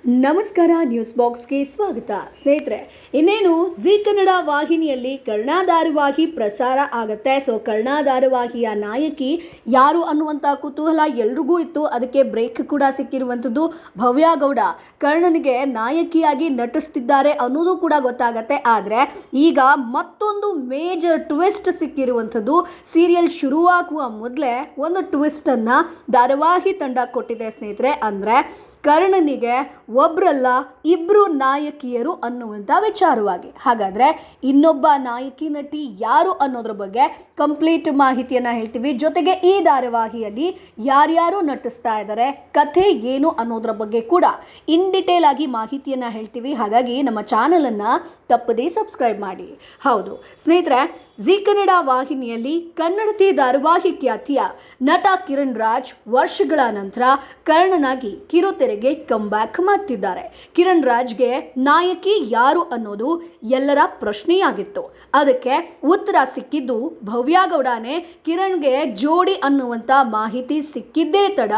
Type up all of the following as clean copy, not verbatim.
ನಮಸ್ಕಾರ, ನ್ಯೂಸ್ ಬಾಕ್ಸ್ಗೆ ಸ್ವಾಗತ. ಸ್ನೇಹಿತರೆ, ಇನ್ನೇನು ಜಿ ಕನ್ನಡ ವಾಹಿನಿಯಲ್ಲಿ ಕರ್ಣ ಧಾರಾವಾಹಿ ಪ್ರಸಾರ ಆಗುತ್ತೆ. ಸೊ ಕರ್ಣ ಧಾರಾವಾಹಿಯ ನಾಯಕಿ ಯಾರು ಅನ್ನುವಂಥ ಕುತೂಹಲ ಎಲ್ರಿಗೂ ಇತ್ತು. ಅದಕ್ಕೆ ಬ್ರೇಕ್ ಕೂಡ ಸಿಕ್ಕಿರುವಂಥದ್ದು. ಭವ್ಯ ಗೌಡ ಕರ್ಣನಿಗೆ ನಾಯಕಿಯಾಗಿ ನಟಿಸ್ತಿದ್ದಾರೆ ಅನ್ನೋದು ಕೂಡ ಗೊತ್ತಾಗತ್ತೆ. ಆದರೆ ಈಗ ಮತ್ತೊಂದು ಮೇಜರ್ ಟ್ವಿಸ್ಟ್ ಸಿಕ್ಕಿರುವಂಥದ್ದು. ಸೀರಿಯಲ್ ಶುರುವಾಗುವ ಮೊದಲೇ ಒಂದು ಟ್ವಿಸ್ಟನ್ನು ಧಾರಾವಾಹಿ ತಂಡ ಕೊಟ್ಟಿದೆ ಸ್ನೇಹಿತರೆ. ಅಂದರೆ ಕರ್ಣನಿಗೆ ಒಬ್ಬರಲ್ಲ ಇಬ್ಬರು ನಾಯಕಿಯರು ಅನ್ನುವಂಥ ವಿಚಾರವಾಗಿ. ಹಾಗಾದರೆ ಇನ್ನೊಬ್ಬ ನಾಯಕಿ ನಟಿ ಯಾರು ಅನ್ನೋದ್ರ ಬಗ್ಗೆ ಕಂಪ್ಲೀಟ್ ಮಾಹಿತಿಯನ್ನು ಹೇಳ್ತೀವಿ. ಜೊತೆಗೆ ಈ ಧಾರಾವಾಹಿಯಲ್ಲಿ ಯಾರ್ಯಾರು ನಟಿಸ್ತಾ ಇದ್ದಾರೆ, ಕಥೆ ಏನು ಅನ್ನೋದ್ರ ಬಗ್ಗೆ ಕೂಡ ಇನ್ ಡಿಟೇಲ್ ಆಗಿ ಮಾಹಿತಿಯನ್ನು ಹೇಳ್ತೀವಿ. ಹಾಗಾಗಿ ನಮ್ಮ ಚಾನಲನ್ನು ತಪ್ಪದೇ ಸಬ್ಸ್ಕ್ರೈಬ್ ಮಾಡಿ. ಹೌದು ಸ್ನೇಹಿತರೆ, ಜಿ ಕನ್ನಡ ವಾಹಿನಿಯಲ್ಲಿ ಕನ್ನಡತಿ ಧಾರಾವಾಹಿ ಖ್ಯಾತಿಯ ನಟ ಕಿರಣ್ ರಾಜ್ ವರ್ಷಗಳ ನಂತರ ಕರ್ಣನಾಗಿ ಕಿರುತೆರೆಗೆ ಕಮ್ಬ್ಯಾಕ್ ಮಾಡ್ತಿದ್ದಾರೆ. ಕಿರಣ್ ರಾಜ್ಗೆ ನಾಯಕಿ ಯಾರು ಅನ್ನೋದು ಎಲ್ಲರ ಪ್ರಶ್ನೆಯಾಗಿತ್ತು. ಅದಕ್ಕೆ ಉತ್ತರ ಸಿಕ್ಕಿದ್ದು ಭವ್ಯ ಗೌಡನೇ ಕಿರಣ್ಗೆ ಜೋಡಿ ಅನ್ನುವಂಥ ಮಾಹಿತಿ ಸಿಕ್ಕಿದ್ದೇ ತಡ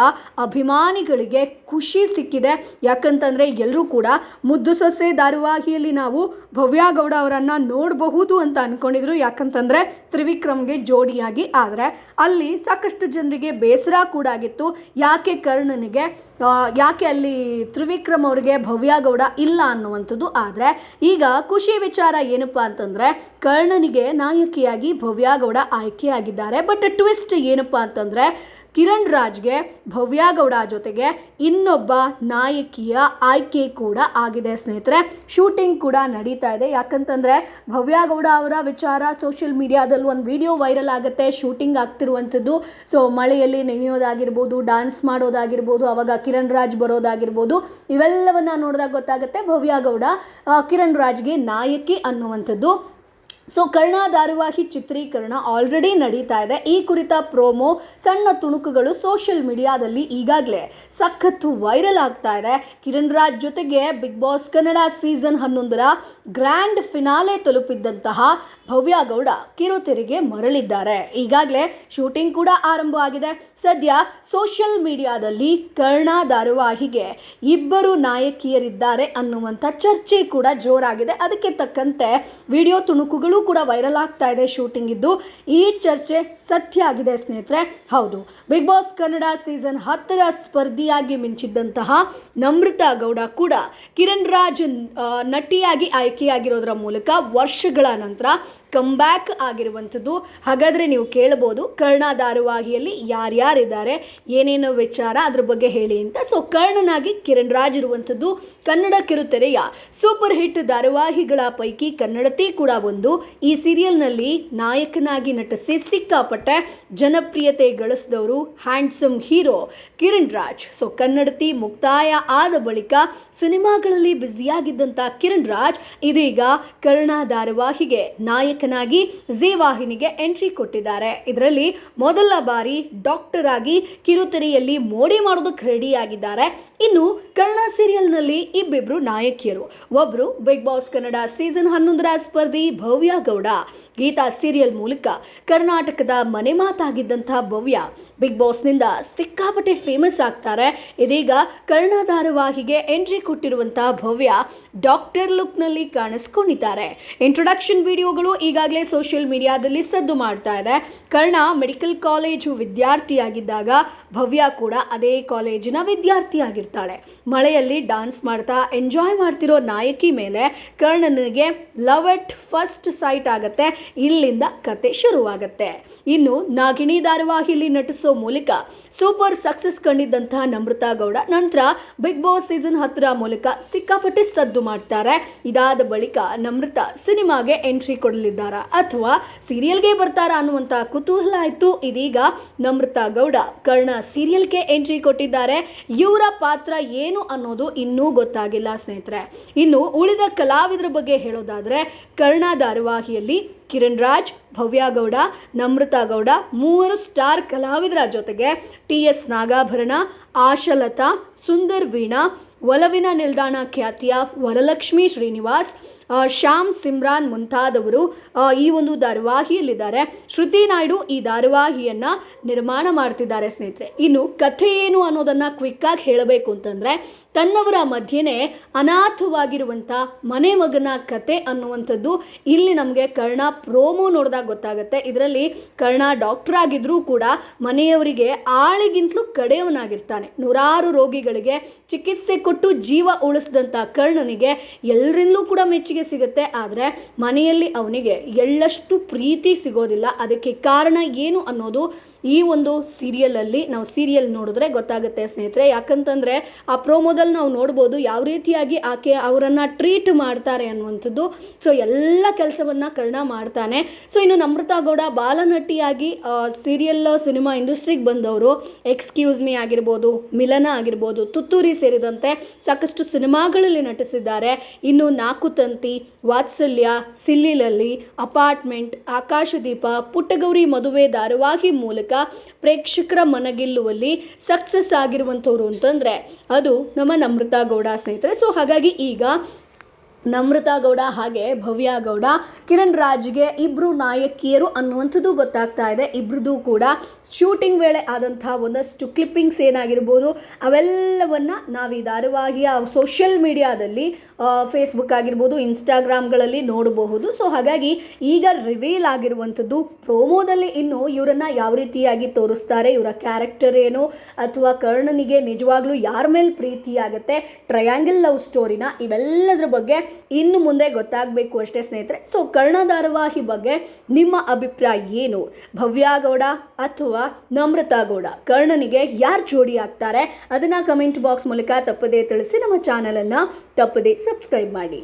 ಅಭಿಮಾನಿಗಳಿಗೆ ಖುಷಿ ಸಿಕ್ಕಿದೆ. ಯಾಕಂತಂದರೆ ಎಲ್ಲರೂ ಕೂಡ ಮುದ್ದು ಸೊಸೆ ಧಾರಾವಾಹಿಯಲ್ಲಿ ನಾವು ಭವ್ಯ ಗೌಡ ಅವರನ್ನು ನೋಡಬಹುದು ಅಂತ ಅಂದ್ಕೊಂಡಿದ್ರು. ಯಾಕಂತಂದರೆ ತ್ರಿವಿಕ್ರಮ್ಗೆ ಜೋಡಿಯಾಗಿ. ಆದರೆ ಅಲ್ಲಿ ಸಾಕಷ್ಟು ಜನರಿಗೆ ಬೇಸರ ಕೂಡ ಆಗಿತ್ತು. ಯಾಕೆ ಅಲ್ಲಿ ತ್ರಿವಿಕ್ರಮ್ ಅವರಿಗೆ ಭವ್ಯ ಗೌಡ ಇಲ್ಲ ಅನ್ನುವಂಥದ್ದು. ಆದರೆ ಈಗ ಖುಷಿ ವಿಚಾರ ಏನಪ್ಪ ಅಂತಂದರೆ ಕರ್ಣನಿಗೆ ನಾಯಕಿಯಾಗಿ ಭವ್ಯ ಗೌಡ ಆಯ್ಕೆಯಾಗಿದ್ದಾರೆ. ಬಟ್ ಟ್ವಿಸ್ಟ್ ಏನಪ್ಪ ಅಂತಂದರೆ ಕಿರಣ್ ರಾಜ್ಗೆ ಭವ್ಯ ಗೌಡ ಜೊತೆಗೆ ಇನ್ನೊಬ್ಬ ನಾಯಕಿಯ ಆಯ್ಕೆ ಕೂಡ ಆಗಿದೆ ಸ್ನೇಹಿತರೆ. ಶೂಟಿಂಗ್ ಕೂಡ ನಡೀತಾ ಇದೆ. ಯಾಕಂತಂದರೆ ಭವ್ಯ ಗೌಡ ಅವರ ವಿಚಾರ ಸೋಷಿಯಲ್ ಮೀಡಿಯಾದಲ್ಲಿ ಒಂದು ವಿಡಿಯೋ ವೈರಲ್ ಆಗುತ್ತೆ. ಶೂಟಿಂಗ್ ಆಗ್ತಿರುವಂಥದ್ದು. ಸೊ ಮಳೆಯಲ್ಲಿ ನೆನೆಯೋದಾಗಿರ್ಬೋದು, ಡ್ಯಾನ್ಸ್ ಮಾಡೋದಾಗಿರ್ಬೋದು, ಅವಾಗ ಕಿರಣ್ ರಾಜ್ ಬರೋದಾಗಿರ್ಬೋದು, ಇವೆಲ್ಲವನ್ನ ನೋಡಿದಾಗ ಗೊತ್ತಾಗುತ್ತೆ ಭವ್ಯ ಗೌಡ ಕಿರಣ್ ರಾಜ್ಗೆ ನಾಯಕಿ ಅನ್ನುವಂಥದ್ದು. ಸೊ ಕರ್ಣ ಧಾರಾವಾಹಿ ಚಿತ್ರೀಕರಣ ಆಲ್ರೆಡಿ ನಡೀತಾ ಇದೆ. ಈ ಕುರಿತ ಪ್ರೋಮೋ ಸಣ್ಣ ತುಣುಕುಗಳು ಸೋಷಿಯಲ್ ಮೀಡಿಯಾದಲ್ಲಿ ಈಗಾಗಲೇ ಸಖತ್ತು ವೈರಲ್ ಆಗ್ತಾ ಇದೆ. ಕಿರಣ್ ರಾಜ್ ಜೊತೆಗೆ ಬಿಗ್ ಬಾಸ್ ಕನ್ನಡ ಸೀಸನ್ 11ರ ಗ್ರ್ಯಾಂಡ್ ಫಿನಾಲೆ ತಲುಪಿದ್ದಂತಹ ಭವ್ಯ ಗೌಡ ಕಿರುತೆರೆಗೆ ಮರಳಿದ್ದಾರೆ. ಈಗಾಗಲೇ ಶೂಟಿಂಗ್ ಕೂಡ ಆರಂಭವಾಗಿದೆ. ಸದ್ಯ ಸೋಷಿಯಲ್ ಮೀಡಿಯಾದಲ್ಲಿ ಕರ್ಣ ಧಾರಾವಾಹಿಗೆ ಇಬ್ಬರು ನಾಯಕಿಯರಿದ್ದಾರೆ ಅನ್ನುವಂಥ ಚರ್ಚೆ ಕೂಡ ಜೋರಾಗಿದೆ. ಅದಕ್ಕೆ ತಕ್ಕಂತೆ ವಿಡಿಯೋ ತುಣುಕುಗಳು ಕೂಡ ವೈರಲ್ ಆಗ್ತಾ ಇದೆ. ಶೂಟಿಂಗ್ ಇದ್ದು ಈ ಚರ್ಚೆ ಸತ್ಯ ಆಗಿದೆ ಸ್ನೇಹಿತರೆ. ಹೌದು, ಬಿಗ್ ಬಾಸ್ ಕನ್ನಡ ಸೀಸನ್ 10ರ ಸ್ಪರ್ಧಿಯಾಗಿ ಮಿಂಚಿದ್ದಂತಹ ನಮ್ರತಾ ಗೌಡ ಕೂಡ ಕಿರಣ್ ರಾಜ್ ನಟಿಯಾಗಿ ಆಯ್ಕೆಯಾಗಿರೋದ್ರ ಮೂಲಕ ವರ್ಷಗಳ ನಂತರ ಕಮ್ಬ್ಯಾಕ್ ಆಗಿರುವಂಥದ್ದು. ಹಾಗಾದರೆ ನೀವು ಕೇಳಬಹುದು ಕರ್ಣ ಧಾರಾವಾಹಿಯಲ್ಲಿ ಯಾರ್ಯಾರಿದ್ದಾರೆ, ಏನೇನೋ ವಿಚಾರ ಅದ್ರ ಬಗ್ಗೆ ಹೇಳಿ ಅಂತ. ಸೊ ಕರ್ಣನಾಗಿ ಕಿರಣ್ ರಾಜ್ ಇರುವಂಥದ್ದು. ಕನ್ನಡ ಕಿರುತೆರೆಯ ಸೂಪರ್ ಹಿಟ್ ಧಾರಾವಾಹಿಗಳ ಪೈಕಿ ಕನ್ನಡತಿ ಕೂಡ ಒಂದು. ಈ ಸೀರಿಯಲ್ನಲ್ಲಿ ನಾಯಕನಾಗಿ ನಟಿಸಿ ಸಿಕ್ಕಾಪಟ್ಟೆ ಜನಪ್ರಿಯತೆ ಗಳಿಸಿದವರು handsome hero Kiran Raj. So Kannadathi ಮುಕ್ತಾಯ ಆದ ಬಳಿಕ ಸಿನಿಮಾಗಳಲ್ಲಿ ಬ್ಯುಸಿಯಾಗಿದ್ದಂಥ ಕಿರಣ್ ರಾಜ್ ಇದೀಗ ಕರ್ಣ ಧಾರಾವಾಹಿಗೆ ನಾಯಕನಾಗಿ ಜಿ ವಾಹಿನಿಗೆ ಎಂಟ್ರಿ ಕೊಟ್ಟಿದ್ದಾರೆ. ಇದರಲ್ಲಿ ಮೊದಲ ಬಾರಿ ಡಾಕ್ಟರ್ ಆಗಿ ಕಿರುತೆರೆಯಲ್ಲಿ ಮೋಡಿ ಮಾಡೋದಕ್ಕೆ ರೆಡಿ ಆಗಿದ್ದಾರೆ. ಇನ್ನು ಕರ್ಣ ಸೀರಿಯಲ್ನಲ್ಲಿ ಇಬ್ಬಿಬ್ರು ನಾಯಕಿಯರು. ಒಬ್ಬರು ಬಿಗ್ ಬಾಸ್ ಕನ್ನಡ ಸೀಸನ್ 11ರ ಸ್ಪರ್ಧಿ ಭವ್ಯ ಗೌಡ. ಗೀತಾ ಸೀರಿಯಲ್ ಮೂಲಕ ಕರ್ನಾಟಕದ ಮನೆ ಮಾತಾಗಿದ್ದಂತಹ ಭವ್ಯ ಬಿಗ್ ಬಾಸ್ನಿಂದ ಸಿಕ್ಕಾಪಟ್ಟೆ ಫೇಮಸ್ ಆಗ್ತಾರೆ. ಇದೀಗ ಕರ್ಣ ಧಾರಾವಾಹಿಗೆ ಎಂಟ್ರಿ ಕೊಟ್ಟಿರುವಂತಹ ಭವ್ಯ ಡಾಕ್ಟರ್ ಲುಕ್ನಲ್ಲಿ ಕಾಣಿಸ್ಕೊಂಡಿದ್ದಾರೆ. ಇಂಟ್ರೊಡಕ್ಷನ್ ವಿಡಿಯೋಗಳು ಈಗಾಗಲೇ ಸೋಷಿಯಲ್ ಮೀಡಿಯಾದಲ್ಲಿ ಸದ್ದು ಮಾಡ್ತಾ ಇದೆ. ಕರ್ಣ ಮೆಡಿಕಲ್ ಕಾಲೇಜು ವಿದ್ಯಾರ್ಥಿಯಾಗಿದ್ದಾಗ ಭವ್ಯ ಕೂಡ ಅದೇ ಕಾಲೇಜಿನ ವಿದ್ಯಾರ್ಥಿಯಾಗಿರ್ತಾಳೆ. ಮಳೆಯಲ್ಲಿ ಡ್ಯಾನ್ಸ್ ಮಾಡ್ತಾ ಎಂಜಾಯ್ ಮಾಡ್ತಿರೋ ನಾಯಕಿ ಮೇಲೆ ಕರ್ಣನಿಗೆ ಲವ್ ಎಟ್ ಫಸ್ಟ್ ಸೈಟ್ ಆಗುತ್ತೆ. ಇಲ್ಲಿಂದ ಕತೆ ಶುರುವಾಗುತ್ತೆ. ಇನ್ನು ನಾಗಿಣಿ ಧಾರಾವಾಹಿಯಲ್ಲಿ ನಟಿಸೋ ಮೂಲಕ ಸೂಪರ್ ಸಕ್ಸಸ್ ಕಂಡಿದ್ದಂತಹ ನಮ್ರತಾ ಗೌಡ ನಂತರ ಬಿಗ್ ಬಾಸ್ ಸೀಸನ್ 10ರ ಮೂಲಕ ಸಿಕ್ಕಾಪಟ್ಟೆ ಸದ್ದು ಮಾಡ್ತಾರೆ. ಇದಾದ ಬಳಿಕ ನಮ್ರತಾ ಸಿನಿಮಾಗೆ ಎಂಟ್ರಿ ಕೊಡಲಿದ್ದಾರಾ ಅಥವಾ ಸೀರಿಯಲ್ಗೆ ಬರ್ತಾರಾ ಅನ್ನುವಂಥ ಕುತೂಹಲ ಆಯಿತು. ಇದೀಗ ನಮ್ರತಾ ಗೌಡ ಕರ್ಣ ಸೀರಿಯಲ್ಗೆ ಎಂಟ್ರಿ ಕೊಟ್ಟಿದ್ದಾರೆ. ಇವರ ಪಾತ್ರ ಏನು ಅನ್ನೋದು ಇನ್ನೂ ಗೊತ್ತಾಗಿಲ್ಲ ಸ್ನೇಹಿತರೆ. ಇನ್ನು ಉಳಿದ ಕಲಾವಿದರ ಬಗ್ಗೆ ಹೇಳೋದಾದರೆ ಕರ್ಣ ಧಾರಾವಾಹಿಯಲ್ಲಿ ಕಿರಣ್ ರಾಜ್, ಭವ್ಯ ಗೌಡ, ನಮ್ರತಾ ಗೌಡ 3 ಸ್ಟಾರ್ ಕಲಾವಿದರ ಜೊತೆಗೆ TS ನಾಗಾಭರಣ, ಆಶಲತಾ, ಸುಂದರ್ ವೀಣಾ, ಒಲವಿನ ನಿಲ್ದಾಣ ಖ್ಯಾತಿಯ ವರಲಕ್ಷ್ಮಿ ಶ್ರೀನಿವಾಸ್, ಶ್ಯಾಮ್ ಸಿಮ್ರಾನ್ ಮುಂತಾದವರು ಈ ಒಂದು ಧಾರಾವಾಹಿಯಲ್ಲಿದ್ದಾರೆ. ಶ್ರುತಿ ನಾಯ್ಡು ಈ ಧಾರಾವಾಹಿಯನ್ನು ನಿರ್ಮಾಣ ಮಾಡ್ತಿದ್ದಾರೆ ಸ್ನೇಹಿತರೆ. ಇನ್ನು ಕಥೆ ಏನು ಅನ್ನೋದನ್ನು ಕ್ವಿಕ್ಕಾಗಿ ಹೇಳಬೇಕು ಅಂತಂದರೆ, ತನ್ನವರ ಮಧ್ಯೆನೇ ಅನಾಥವಾಗಿರುವಂಥ ಮನೆ ಮಗನ ಕತೆ ಅನ್ನುವಂಥದ್ದು ಇಲ್ಲಿ ನಮಗೆ ಕರ್ಣ ಪ್ರೋಮೋ ನೋಡಿದಾಗ ಗೊತ್ತಾಗುತ್ತೆ. ಇದರಲ್ಲಿ ಕರ್ಣ ಡಾಕ್ಟರ್ ಆಗಿದ್ರೂ ಕೂಡ ಮನೆಯವರಿಗೆ ಆಳಿಗಿಂತಲೂ ಕಡೆಯವನಾಗಿರ್ತಾನೆ. ನೂರಾರು ರೋಗಿಗಳಿಗೆ ಚಿಕಿತ್ಸೆ ಕೊಟ್ಟು ಜೀವ ಉಳಿಸಿದಂಥ ಕರ್ಣನಿಗೆ ಎಲ್ಲರಿಂದಲೂ ಕೂಡ ಮೆಚ್ಚುಗೆ ಸಿಗುತ್ತೆ. ಆದರೆ ಮನೆಯಲ್ಲಿ ಅವನಿಗೆ ಎಳ್ಳಷ್ಟು ಪ್ರೀತಿ ಸಿಗೋದಿಲ್ಲ. ಅದಕ್ಕೆ ಕಾರಣ ಏನು ಅನ್ನೋದು ಈ ಒಂದು ಸೀರಿಯಲಲ್ಲಿ ನಾವು ಸೀರಿಯಲ್ ನೋಡಿದ್ರೆ ಗೊತ್ತಾಗುತ್ತೆ ಸ್ನೇಹಿತರೆ. ಯಾಕಂತಂದರೆ ಆ ಪ್ರೋಮೋದಲ್ಲಿ ನಾವು ನೋಡ್ಬೋದು ಯಾವ ರೀತಿಯಾಗಿ ಆಕೆ ಅವರನ್ನು ಟ್ರೀಟ್ ಮಾಡ್ತಾರೆ ಅನ್ನುವಂಥದ್ದು. ಸೊ ಎಲ್ಲ ಕೆಲಸವನ್ನು ಕರ್ಣ ಮಾಡ್ತಾನೆ. ಸೊ ಇನ್ನು ನಮ್ರತಾ ಗೌಡ ಬಾಲನಟಿಯಾಗಿ ಸಿನಿಮಾ ಇಂಡಸ್ಟ್ರಿಗೆ ಬಂದವರು. ಎಕ್ಸ್ಕ್ಯೂಸ್ ಮೀ ಆಗಿರ್ಬೋದು, ಮಿಲನ ಆಗಿರ್ಬೋದು, ತುತ್ತೂರಿ ಸೇರಿದಂತೆ ಸಾಕಷ್ಟು ಸಿನಿಮಾಗಳಲ್ಲಿ ನಟಿಸಿದ್ದಾರೆ. ಇನ್ನು ನಾಲ್ಕು ತಂತಿ, ವಾತ್ಸಲ್ಯ, ಸಿಲ್ಲಿಲಲ್ಲಿ, ಅಪಾರ್ಟ್ಮೆಂಟ್, ಆಕಾಶದೀಪ, ಪುಟ್ಟಗೌರಿ ಮದುವೆ ಧಾರಾವಾಹಿ ಮೂಲಕ ಪ್ರೇಕ್ಷಕರ ಮನಗೆಲ್ಲುವಲ್ಲಿ ಸಕ್ಸಸ್ ಆಗಿರುವಂಥವ್ರು ಅಂತಂದರೆ ಅದು ನಮ್ಮ ನಮ್ರತಾ ಗೌಡ ಸ್ನೇಹಿತರೆ. ಸೊ ಹಾಗಾಗಿ ಈಗ ನಮ್ರತಾ ಗೌಡ ಹಾಗೆ ಭವ್ಯ ಗೌಡ, ಕಿರಣ್ ರಾಜ್ಗೆ ಇಬ್ಬರು ನಾಯಕಿಯರು ಅನ್ನುವಂಥದ್ದು ಗೊತ್ತಾಗ್ತಾ ಇದೆ. ಇಬ್ಬರದು ಕೂಡ ಶೂಟಿಂಗ್ ವೇಳೆ ಆದಂಥ ಒಂದಷ್ಟು ಕ್ಲಿಪ್ಪಿಂಗ್ಸ್ ಏನಾಗಿರ್ಬೋದು ಅವೆಲ್ಲವನ್ನು ನಾವು ಈ ಧಾರಾವಾಹಿಯ ಸೋಷಿಯಲ್ ಮೀಡಿಯಾದಲ್ಲಿ ಫೇಸ್ಬುಕ್ ಆಗಿರ್ಬೋದು, ಇನ್ಸ್ಟಾಗ್ರಾಮ್ಗಳಲ್ಲಿ ನೋಡಬಹುದು. ಸೊ ಹಾಗಾಗಿ ಈಗ ರಿವೀಲ್ ಆಗಿರುವಂಥದ್ದು ಪ್ರೋಮೋದಲ್ಲಿ ಇನ್ನು ಇವರನ್ನು ಯಾವ ರೀತಿಯಾಗಿ ತೋರಿಸ್ತಾರೆ, ಇವರ ಕ್ಯಾರೆಕ್ಟರ್ ಏನು, ಅಥವಾ ಕರ್ಣನಿಗೆ ನಿಜವಾಗ್ಲೂ ಯಾರ ಮೇಲೆ ಪ್ರೀತಿ ಆಗುತ್ತೆ, ಟ್ರಯಾಂಗಲ್ ಲವ್ ಸ್ಟೋರಿನ, ಇವೆಲ್ಲದರ ಬಗ್ಗೆ ಇನ್ನು ಮುಂದೆ ಗೊತ್ತಾಗಬೇಕು ಅಷ್ಟೇ ಸ್ನೇಹಿತರೆ. ಸೊ ಕರ್ಣ ಧಾರಾವಾಹಿ ಬಗ್ಗೆ ನಿಮ್ಮ ಅಭಿಪ್ರಾಯ ಏನು? ಭವ್ಯ ಗೌಡ ಅಥವಾ ನಮ್ರತಾ ಗೌಡ, ಕರ್ಣನಿಗೆ ಯಾರು ಜೋಡಿ ಆಗ್ತಾರೆ ಅದನ್ನು ಕಮೆಂಟ್ ಬಾಕ್ಸ್ ಮೂಲಕ ತಪ್ಪದೇ ತಿಳಿಸಿ. ನಮ್ಮ ಚಾನಲನ್ನು ತಪ್ಪದೇ ಸಬ್ಸ್ಕ್ರೈಬ್ ಮಾಡಿ.